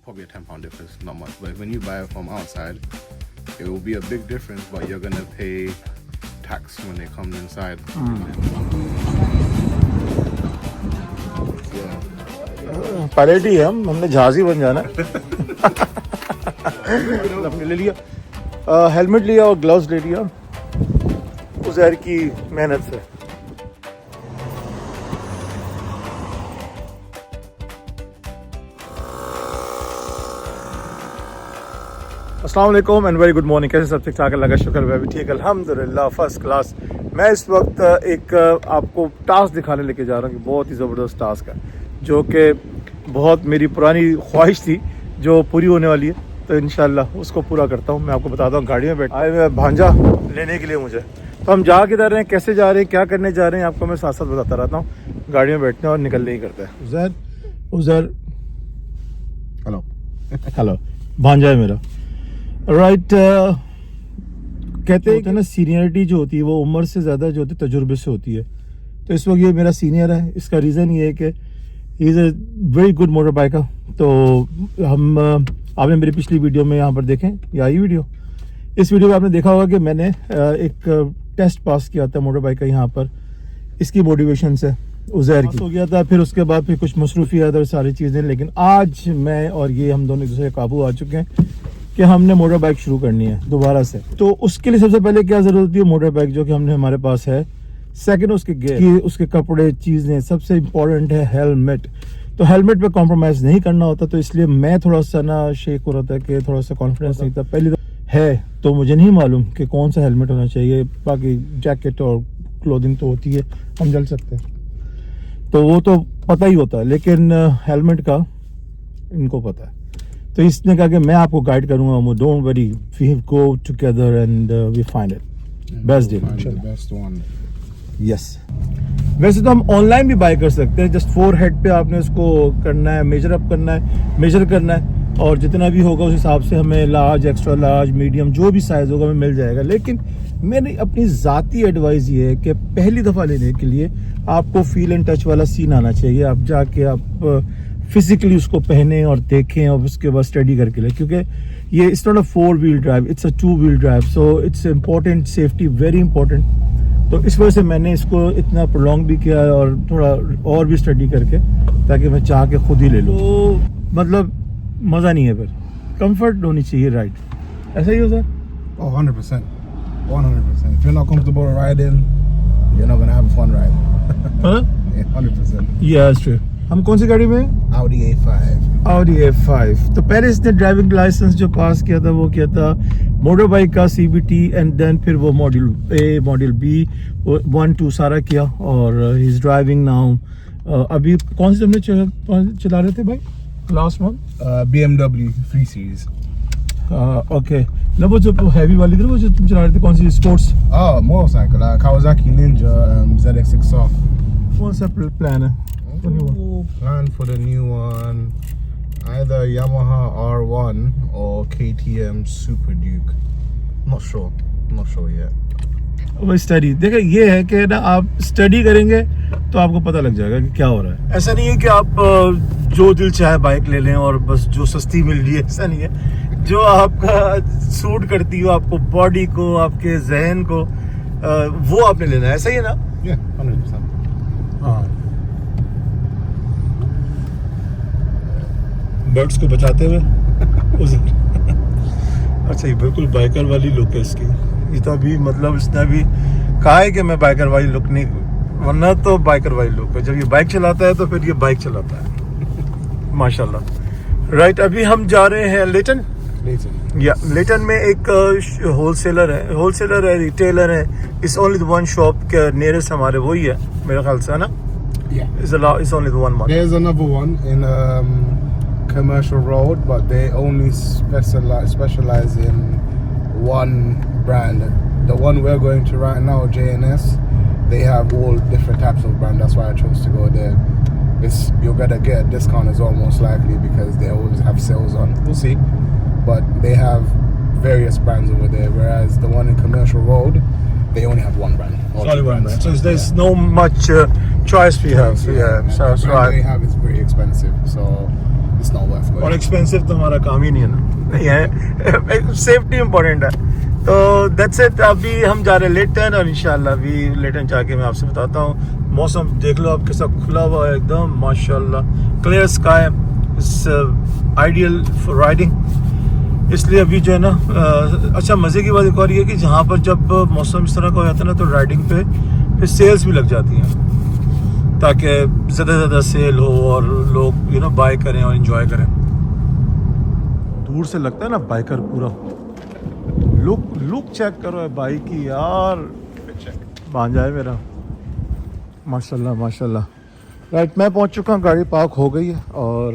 probably a £10 difference, not much. But when you buy it from outside, it will be a big difference, but you're gonna pay tax when it comes inside. Pilot ही है हमने जहाज ही बन जाना हमने ले लिया helmet लिया और ग्लव्स ले लिया उज़ैर की मेहनत से अस्सलाम वालेकुम एंड वेरी गुड मॉर्निंग। कैसे सब ठीक ठाक? अल्लाह का शुक्र है, ठीक अल्हम्दुलिल्लाह फर्स्ट क्लास। मैं इस वक्त एक आपको टास्क दिखाने लेके जा रहा हूँ कि बहुत ही ज़बरदस्त टास्क है, जो कि बहुत मेरी पुरानी ख्वाहिश थी जो पूरी होने वाली है। तो इंशाल्लाह उसको पूरा करता हूँ। मैं आपको बताता हूँ, गाड़ी में बैठ आए हुए भांजा लेने के लिए मुझे। तो हम जा किधर रहे हैं, कैसे जा रहे हैं, क्या करने जा रहे हैं, आपको मैं साथ साथ बताता रहता हूँ। गाड़ी में बैठते हैं और निकलने ही करते हैं। उज़ैर हेलो हेलो भांजा है मेरा। राइट कहते हैं ना सीनियरिटी जो होती है वो उम्र से ज़्यादा जो होती है तजुर्बे से होती है। तो इस वक्त ये मेरा सीनियर है। इसका रीज़न ये है कि he is a very good motor biker. तो हम आपने मेरी पिछली वीडियो में यहाँ पर देखें, या ये वीडियो, इस वीडियो में आपने देखा होगा कि मैंने एक टेस्ट पास किया था मोटर बाइक का यहाँ पर, इसकी मोटिवेशन से उज़ैर की हो गया था। फिर उसके बाद फिर कुछ मसरूफियात और सारी चीज़ें, लेकिन आज मैं और ये हम दोनों एक दूसरे के काबू आ चुके हैं कि हमने मोटर बाइक शुरू करनी है दोबारा से। तो उसके लिए सबसे पहले क्या ज़रूरत होती है, मोटर बाइक जो कि हमने हमारे पास है। सेकंड उसके गियर, उसके कपड़े, चीज़ें, सबसे इम्पोर्टेंट है हेलमेट। तो हेलमेट पे कॉम्प्रोमाइज़ नहीं करना होता, तो इसलिए मैं थोड़ा सा ना शेक हो रहा था कि थोड़ा सा कॉन्फिडेंस नहीं था। पहले तो है तो मुझे नहीं मालूम कि कौन सा हेलमेट होना चाहिए। बाकी जैकेट और क्लोथिंग तो होती है, हम जल सकते हैं, तो वो तो पता ही होता है, लेकिन हेलमेट का इनको पता है। तो इसने कहा कि मैं आपको गाइड करूंगा, don't worry, we go together and we find it best deal. Yes, वैसे तो हम ऑनलाइन भी बाय कर सकते हैं। जस्ट फोर हेड पे आपने उसको करना है, मेजर अप करना है, मेजर करना है, और जितना भी होगा उस हिसाब से हमें लार्ज, एक्स्ट्रा लार्ज, मीडियम, जो भी साइज होगा हमें मिल जाएगा। लेकिन मेरी अपनी ज़ाती एडवाइस ये है कि पहली दफ़ा लेने के लिए आपको फील एंड टच वाला सीन आना चाहिए। आप जाके आप फिजिकली उसको पहने और देखें और उसके बाद स्टडी करके ले, क्योंकि ये it's not a 4 wheel drive, it's a 2 wheel drive. So it's important, safety very important. तो इस वजह से मैंने इसको इतना प्रोलॉन्ग भी किया और थोड़ा और भी स्टडी करके, ताकि मैं चाह के खुद ही ले लूँ। तो मतलब मज़ा नहीं है, फिर कंफर्ट होनी चाहिए राइड। ऐसा ही हो sir? 100%. If you're not comfortable riding, you're not gonna have a fun ride. हाँ? 100%. Yeah, that's true. हम कौन सी गाड़ी में? Audi A5. Audi A5। तो पहले इसने ड्राइविंग लाइसेंस जो पास किया था वो किया था मोटर बाइक का CBT, एंड देन फिर वो मॉड्यूल A, मॉड्यूल B, 1, 2 सारा किया, और ही इज ड्राइविंग नाउ। अभी कौन सी हमने चला रहे थे भाई last month? BMW 3 Series. Okay ना, वो जो हैवी वाली थी, वो जो तुम चला रहे थे, कौन सी sports? Oh, motorcycle, Kawasaki Ninja ZX6R. कौन सा प्लान है? Plan for the new one, either Yamaha R1 or KTM Super Duke. Not sure yet. वो स्टडी देखा, ये है कि ना आप स्टडी करेंगे तो आपको पता लग जाएगा कि क्या हो रहा है। ऐसा नहीं है कि आप जो दिल चाहे बाइक ले लें और बस जो सस्ती मिल रही है, ऐसा नहीं है। जो आपका सूट करती हो, आपको बॉडी को, आपके जहन को, वो आपने लेना है। ऐसा ही है ना? 100%. हाँ, बर्ड्स को बचाते हुए अच्छा, ये बिल्कुल बाइकर वाली लुक है इसकी। ये तो अभी मतलब इसने भी कहा है कि मैं बाइकर वाली लुक नहीं, वरना तो बाइकर वाली लुक है। जब ये बाइक चलाता है तो फिर ये बाइक चलाता है माशाल्लाह। राइट, अभी हम जा रहे हैं लेटन। या लेटन में एक होलसेलर है, रिटेलर है। It's only the one shop के नियरेस्ट हमारे वही है मेरे ख्याल से, है ना? It's only the one market. There's another one in Commercial Road, but they only specialize in one brand. The one we're going to right now, JNS, they have all different types of brand. That's why I chose to go there. You're gonna get a discount as well, most likely, because they always have sales on. We'll see, but they have various brands over there. Whereas the one in Commercial Road, they only have one brand. Only one brand. So there's no much choice we have. Yeah. So the brand they have is pretty expensive. So it's not worth going. और expensive तो हमारा काम ही नहीं है ना, नहीं है, safety important है। तो दैट्स इट, अभी हम जा रहे हैं लेटन और इंशाल्लाह अभी लेटन जाके मैं आपसे बताता हूँ। मौसम देख लो आप कैसा खुला हुआ है एकदम माशाल्लाह, clear sky, it's ideal for riding. इसलिए अभी जो है ना अच्छा मज़े की बात एक और ये है कि जहाँ पर जब मौसम इस तरह का हो जाता है ना तो राइडिंग पे फिर सेल्स भी लग जाती हैं, ताकि ज़्यादा से ज़्यादा सेल हो और लोग बाय करें और इन्जॉय करें। दूर से लगता है ना बाइकर पूरा, लुक चेक करो है बाइक की यार, भांजा है मेरा माशाल्लाह माशाल्लाह। राइट, मैं पहुंच चुका हूँ, गाड़ी पार्क हो गई है और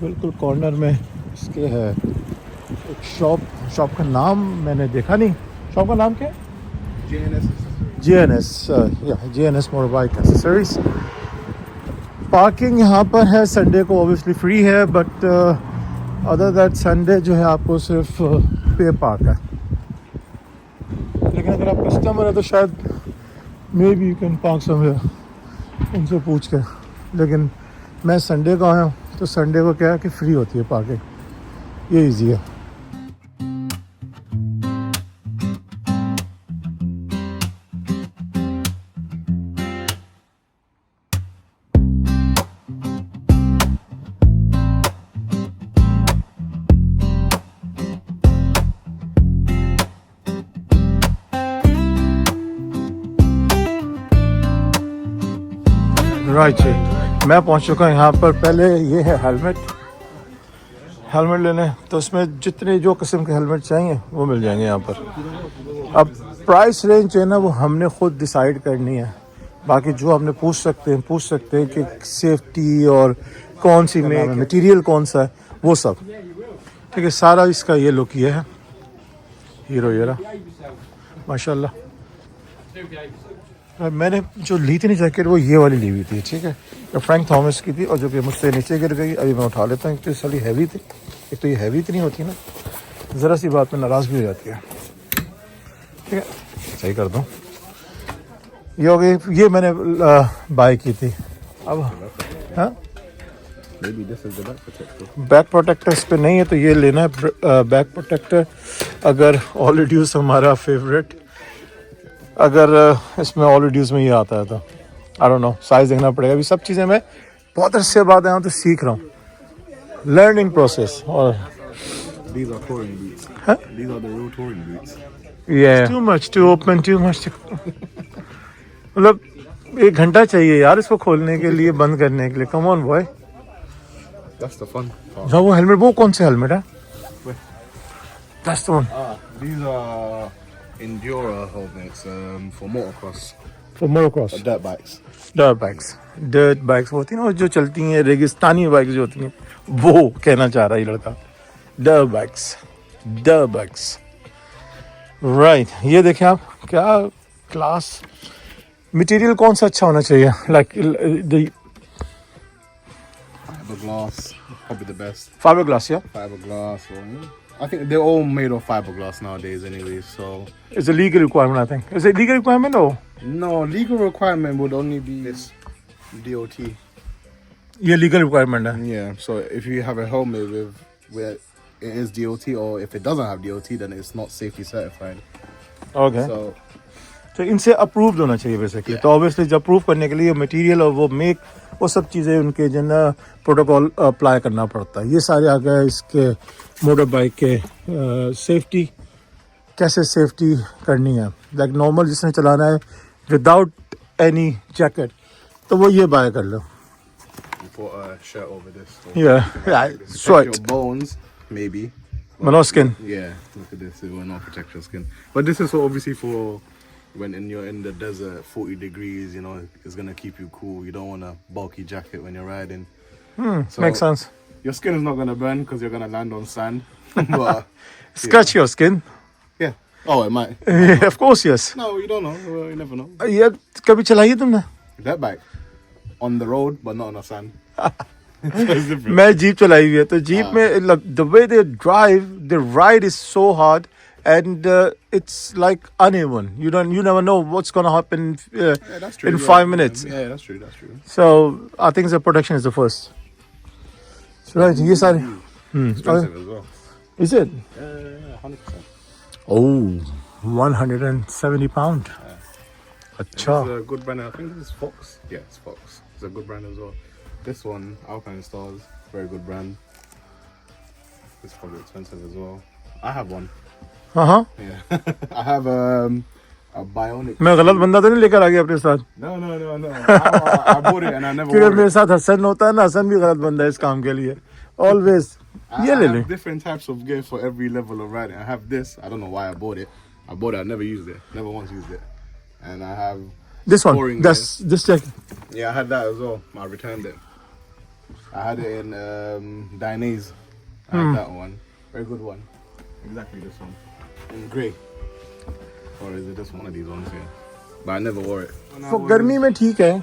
बिल्कुल कॉर्नर में इसके है एक शॉप का नाम मैंने देखा नहीं, शॉप का नाम क्या है? JNS motorbike accessories. पार्किंग यहाँ पर है, संडे को ऑब्वियसली फ्री है, बट अदर दैट संडे जो है आपको सिर्फ पे पार्क है। लेकिन अगर आप कस्टमर है तो शायद may be you can park somewhere, उनसे पूछ के। लेकिन मैं संडे को आया हूँ तो संडे को क्या है कि फ्री होती है पार्किंग, ये इजी है। राइट जी, मैं पहुंच चुका हूँ यहाँ पर। पहले ये है हेलमेट लेने, तो उसमें जितने जो किस्म के हेलमेट चाहिए वो मिल जाएंगे यहाँ पर। अब प्राइस रेंज जो है ना वो हमने खुद डिसाइड करनी है, बाकी जो हमने पूछ सकते हैं कि सेफ्टी और कौन सी में मटेरियल कौन सा है वो सब, ठीक है। सारा इसका ये लुक ये है, हीरो ये रहा माशाल्लाह। मैंने जो ली थी ना जैकेट वो ये वाली ली हुई थी, ठीक है, तो फ्रैंक थॉमस की थी, और जो कि मुझसे नीचे गिर गई। अभी मैं उठा लेता हूँ, क्योंकि साली हैवी थी। एक तो ये हैवी इतनी होती है ना, ज़रा सी बात में नाराज़ भी हो जाती है, ठीक है। सही कर दूँ, ये हो गई, ये मैंने बाय की थी। अब हाँ बैक प्रोटेक्टर इस पर नहीं है तो ये लेना है बैक प्रोटेक्टर। अगर ऑल रिड्यूस हमारा फेवरेट, अगर इसमें ऑल रिड्यूस में ये आता है तो आई डोंट नो, साइज़ देखना पड़ेगा। अभी सब चीज़ें मैं बहुत अच्छे बाद आया हूँ तो सीख रहा हूँ, लर्निंग प्रोसेस। और These are touring boots. Huh? These are the real touring boots. yeah, too much to open, too much to मतलब 1 घंटा चाहिए यार इसको खोलने के लिए, बंद करने के लिए। Come on boy, That's the fun part. जो वो हेलमेट, वो कौन सा हेलमेट है? That's the one. These are Endura helmets for motocross, For motocross. dirt bikes. Dirt bikes होती हैं ना जो चलती हैं, रेगिस्तानी बाइक्स जो होती हैं, वो कहना चाह रहा है ये लड़का। dirt bikes. राइट, ये देखें आप, क्या क्लास। मटेरियल कौन सा अच्छा होना चाहिए? Like the Fiberglass, probably the best. fiberglass, yeah? Fiberglass, or I think they're all made of fiberglass nowadays, anyway. So It's a legal requirement, I think. Is it legal requirement or? no, legal requirement would only be this DOT. ये legal requirement है। Yeah. So if you have a helmet where it is DOT, or if it doesn't have DOT, then it's not safety certified. Okay. So तो इनसे approved होना चाहिए basically. तो obviously जब approve करने के लिए मटेरियल और वो मेक, वो सब चीज़ें उनके जो ना प्रोटोकॉल अप्लाई करना पड़ता है। ये सारे आ गए इसके मोटर बाइक के सेफ्टी, कैसे सेफ्टी करनी है। लाइक नॉर्मल जिसने चलाना है विदाउट एनी जैकेट, तो वो ये बाय कर लो। you put a shirt over this. So Yeah, protect your bones, maybe. but no skin. Yeah, look at this. It will not protect your skin. But this is obviously for when you're in the desert, 40 degrees, you know, it's going to keep you cool. You don't want a bulky jacket when you're riding. So Makes sense. Your skin is not going to burn because you're going to land on sand. But Scratch your skin. yeah. Oh, it might. Yeah, of course, yes. No, you don't know. Well, you never know. ये कभी चलाई है तुमने? That bike on the road, but not on the sand. So it's different. मैं jeep चलाई हुई है, तो जीप में the way they drive, the ride is so hard and it's like uneven. You never know what's gonna happen Yeah, that's true. in Yeah. 5 minutes. Yeah, that's true. That's true. So I think the protection is the first. Right ये सारे Expensive as well. Is it Yeah, 100%. Oh 170 pound अच्छा It's a good brand. I think this is Fox. Yeah, it's Fox. It's a good brand as well. This one, Alpine Stars, very good brand. It's probably expensive as well. I have one. हाँ Yeah, I have a Bionic. मैं गलत बंदा तो नहीं लेकर आ गया अपने साथ No. I bought it and I never क्योंकि wore मेरे it. साथ हसन होता है ना हसन भी गलत बंदा है इस काम के लिए ऑलवेज I ये ले लें have different types of gear for every level of riding. I have this. I don't know why I bought it. I bought it. I never used it. Never once used it. And I have. This one Scoring this check Yeah, I had that as well. I returned it. I had it in Dainese. I had that one. Very good one. Exactly this one. In grey. Or is it just one of these ones here? But I never wore it. तो गर्मी में ठीक है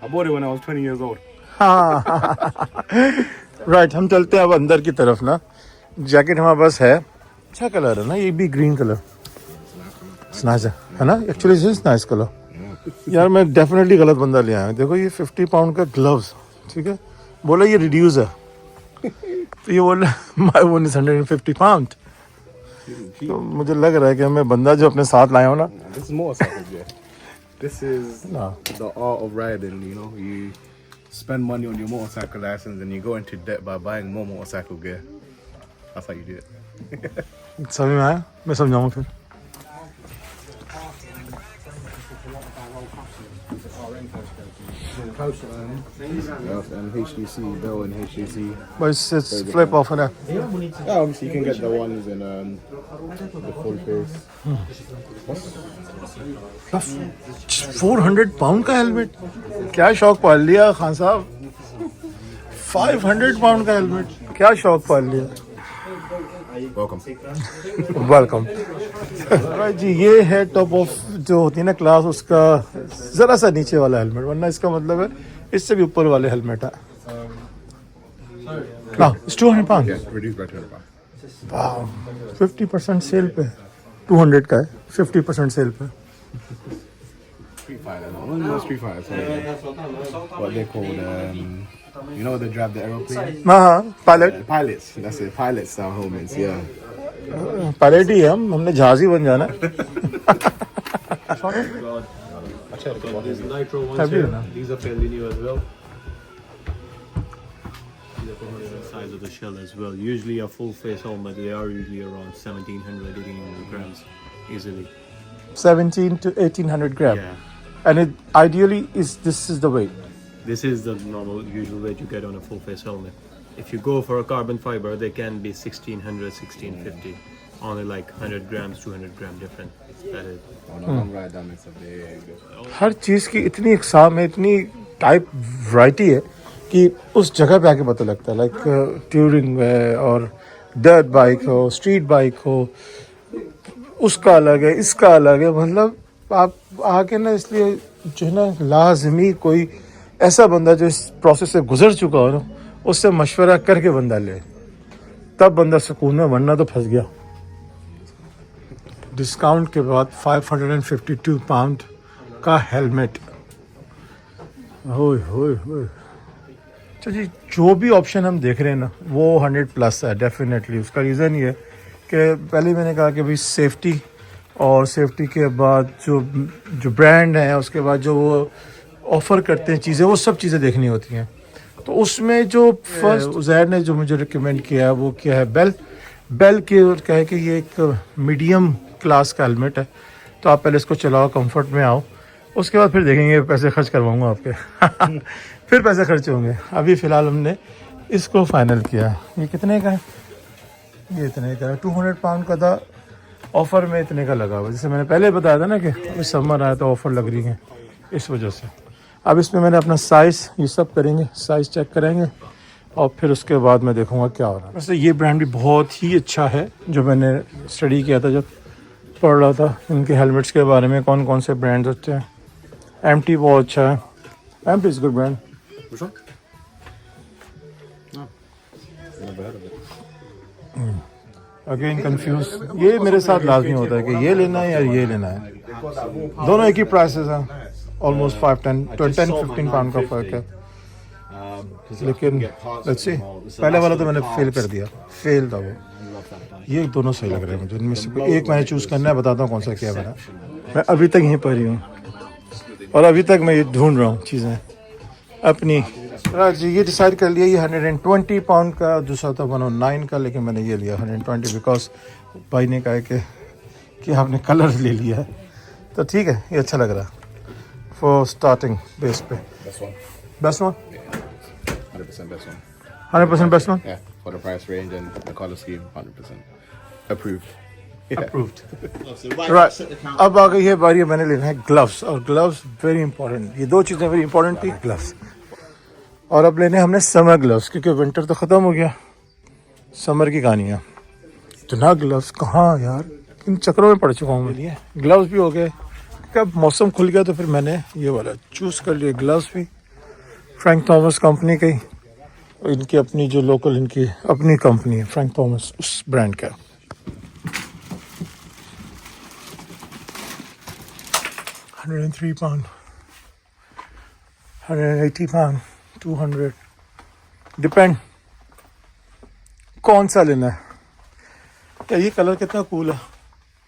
I bought it when I was 20 years old. हाँ right हम चलते हैं अब अंदर की तरफ ना जैकेट हमारे पास है अच्छा कलर है ना ये भी ग्रीन कलर नाइस है ना एक्चुअली दिस नाइस कलर यार मैं डेफिनेटली गलत बंदा ले आया हूँ देखो ये 50 पाउंड का ग्लव्स ठीक है बोला ये रिड्यूस है तो ये बोला माय वन इज 150 पाउंड तो मुझे लग रहा है कि मैं बंदा जो अपने साथ लाया हूँ ना This is motorcycle gear. This is No. the art of riding, you know. You spend money on your motorcycle license and you go into debt by buying more motorcycle gear. That's how you do it. समझ में आया मैं समझाऊँ फिर Yes, and HTC, Bell and HTC. बस flip of है ना Yeah, obviously you can get the ones in the full face. 400 pound का हेलमेट क्या शौक पाल लिया खान साहब 500 पाउंड का हेलमेट क्या शौक पाल लिया Welcome. वेलकम जी ये है टॉप ऑफ जो होती है ना क्लास उसका जरा सा नीचे वाला हेलमेट वरना इसका मतलब है इससे भी ऊपर वाले हेलमेट है ना 200 pound Yeah, reduced by 200 pounds. 50% sale पे 200 का है 50% सेल पे Street Fighter. No, no Street Fighter. Sorry. What they called, you know, they drive the aeroplane. हाँ हाँ pilot Pilots. That's it. Pilots style helmets. Yeah. Pilot ही है हमने जहाज ही बन जाना है There's nitro ones Have you here. now? These are fairly new as well. These are for the size of the shell as well. Usually a full face helmet, they are usually around 1700, 1800 grams easily. 17 to 1800 gram Yeah. and it ideally this is the weight This is the normal usual weight you get on a full face helmet. If you go for a carbon fiber, they can be 1600, 1650. Only like 100 grams, 200 gram different. That is. Oh, no, don't ride down. It's a big. हर चीज़ की इतनी इकसाम है इतनी type variety है कि उस जगह पे आके पता लगता है लाइक ट्यूरिंग है और डर्ट बाइक हो स्ट्रीट बाइक हो उसका अलग है इसका अलग है मतलब आप आके ना इसलिए जो है ना लाजमी कोई ऐसा बंदा जो इस प्रोसेस से गुजर चुका हो ना उससे मशवरा करके बंदा ले तब बंदा सुकून में वरना तो फंस गया डिस्काउंट के बाद 552 पाउंड का हेलमेट होय होय होय अच्छा जी जो भी ऑप्शन हम देख रहे हैं ना वो 100 प्लस है डेफिनेटली उसका रीज़न ये है कि पहले मैंने कहा कि भाई सेफ्टी और सेफ्टी के बाद जो ब्रांड है उसके बाद जो वो ऑफ़र करते हैं चीज़ें वो सब चीज़ें देखनी होती हैं तो उसमें जो फर्स्ट उज़ैर ने जो मुझे रिकमेंड किया है वो क्या है बेल के क्या है कि ये एक मीडियम क्लास का हेलमेट है तो आप पहले इसको चलाओ कंफर्ट में आओ उसके बाद फिर देखेंगे पैसे खर्च करवाऊंगा आपके फिर पैसे खर्च होंगे अभी फ़िलहाल हमने इसको फाइनल किया ये कितने का है ये इतने का है 200 पाउंड का था ऑफ़र में इतने का लगा हुआ जैसे मैंने पहले बताया था ना कि अभी समर आया तो ऑफ़र लग रही है इस वजह से अब इसमें मैंने अपना साइज़ ये सब करेंगे साइज़ चेक करेंगे और फिर उसके बाद मैं देखूंगा क्या हो रहा है वैसे ये ब्रांड भी बहुत ही अच्छा है जो मैंने स्टडी किया था जब पढ़ रहा था इनके हेलमेट्स के बारे में कौन कौन से ब्रांड्स अच्छे हैं एमटी बहुत अच्छा है MT is good brand Which one? No. Never heard of it. Again confuse ये मेरे साथ लाजमी होता है कि ये लेना है या ये लेना है दोनों एक ही प्राइसेस हैं ऑलमोस्ट 10-15 पाउंड का फ़र्क है लेकिन लेट्स सी, पहले वाला तो मैंने फेल कर दिया, फेल था वो। ये दोनों सही लग रहे हैं मुझे, इनमें से कोई एक मैंने चूज़ करना है, बताता हूँ कौन सा क्या मैंने। मैं अभी तक यहीं पर ही हूँ और अभी तक मैं ये ढूंढ रहा हूँ चीज़ें अपनी। जी ये डिसाइड कर लिया, ये 120 पाउंड का, दूसरा था 109 का, लेकिन मैंने ये लिया 120 बिकॉज भाई ने कहा कि आपने कलर ले लिया है, तो ठीक है, ये अच्छा लग रहा है फॉर स्टार्टिंग बेस पे। This one. Best one, 100% best one. 100% best one, Yeah, for the price range and the color scheme, 100% approved. Approved. Right, अब आ गई है बारी, मैंने लेना है ग्लव्स, और ग्लव्स वेरी इंपॉर्टेंट, ये दो चीज़ें वेरी इंपॉर्टेंट थी, ग्लव्स। और अब लेने हमने समर ग्लव्स, क्योंकि विंटर तो ख़त्म हो गया, समर की कहानी है। इतना ग्लव्स कहाँ यार, इन चक्रों में पड़ चुका हूँ मैं। लिए ग्लव्स भी हो गए, कब मौसम खुल गया तो फिर मैंने ये वाला चूज़ कर लिया। ग्लव्स भी फ्रैंक थॉमस कंपनी के, इनकी अपनी जो लोकल इनकी अपनी कंपनी है फ्रैंक थॉमस, उस ब्रांड का। 103 पाउंड, 180 पाउंड, 200, डिपेंड कौन सा लेना है। क्या ये कलर कितना कूल है,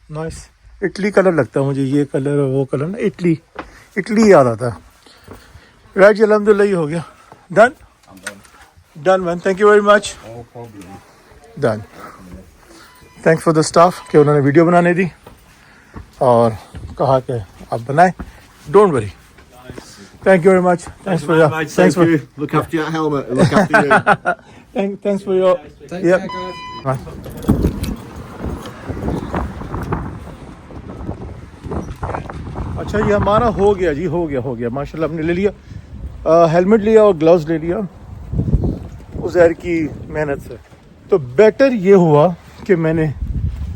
नाइस, इटली कलर लगता है मुझे ये कलर, और वो कलर ना इटली याद आता है। राइट जी, अल्हम्दुलिल्लाह ये हो गया, done done man, thank you very much, No problem. Done. Thanks for the staff कि उन्होंने वीडियो बनाने दी और कहा कि आप बनाएं, don't worry, thank you very much, thanks for your, thanks for, Look after your helmet. Look after you. Thanks for your, या अच्छा, ये हमारा हो गया जी, हो गया माशाल्लाह, हमने ले लिया, हेलमेट लिया और ग्लव्स ले लिया उज़ैर की मेहनत से। तो बेटर ये हुआ कि मैंने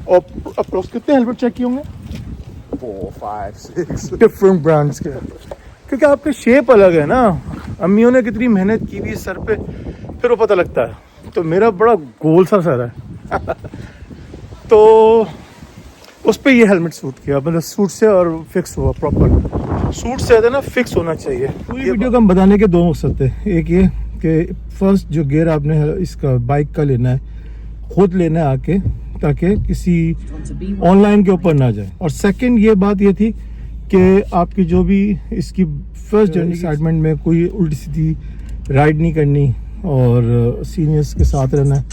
अप्रोक्स कितने हेलमेट चेक किए होंगे, 4, 5, 6. डिफरेंट ब्रांड्स के, क्योंकि आपके शेप अलग है ना, अम्मियों ने कितनी मेहनत की हुई सर पे, फिर वो पता लगता है। तो मेरा बड़ा गोल सा सर है तो उस पर ये हेलमेट सूट किया, मतलब सूट से और फिक्स हुआ प्रॉपर, सूट से है ना फिक्स होना चाहिए। पूरी वीडियो का हम बताने के दो मकसद थे, एक ये कि फर्स्ट जो गियर आपने इसका बाइक का लेना है, खुद लेना है आके, ताकि किसी ऑनलाइन के ऊपर ना जाए, और सेकंड ये बात ये थी कि आपकी जो भी इसकी फर्स्ट जर्नी एक्साइटमेंट में कोई उल्टी सीधी राइड नहीं करनी, और सीनियर्स के साथ रहना है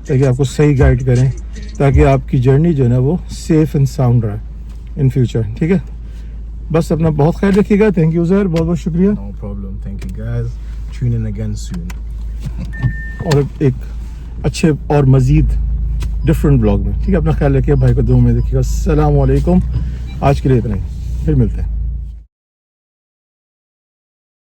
ताकि आपको सही गाइड करें, ताकि आपकी जर्नी जो है ना वो सेफ एंड साउंड रहे इन फ्यूचर, ठीक है। बस अपना बहुत ख्याल रखिएगा, थैंक यू सर, बहुत बहुत शुक्रिया। No problem. Thank you guys. Tune in again soon. और एक अच्छे और मज़ीद डिफरेंट ब्लॉग में, ठीक है। अपना ख्याल रखिए, भाई को दुआ में देखिएगा। अस्सलाम वालेकुम, आज के लिए इतना ही, फिर मिलते हैं।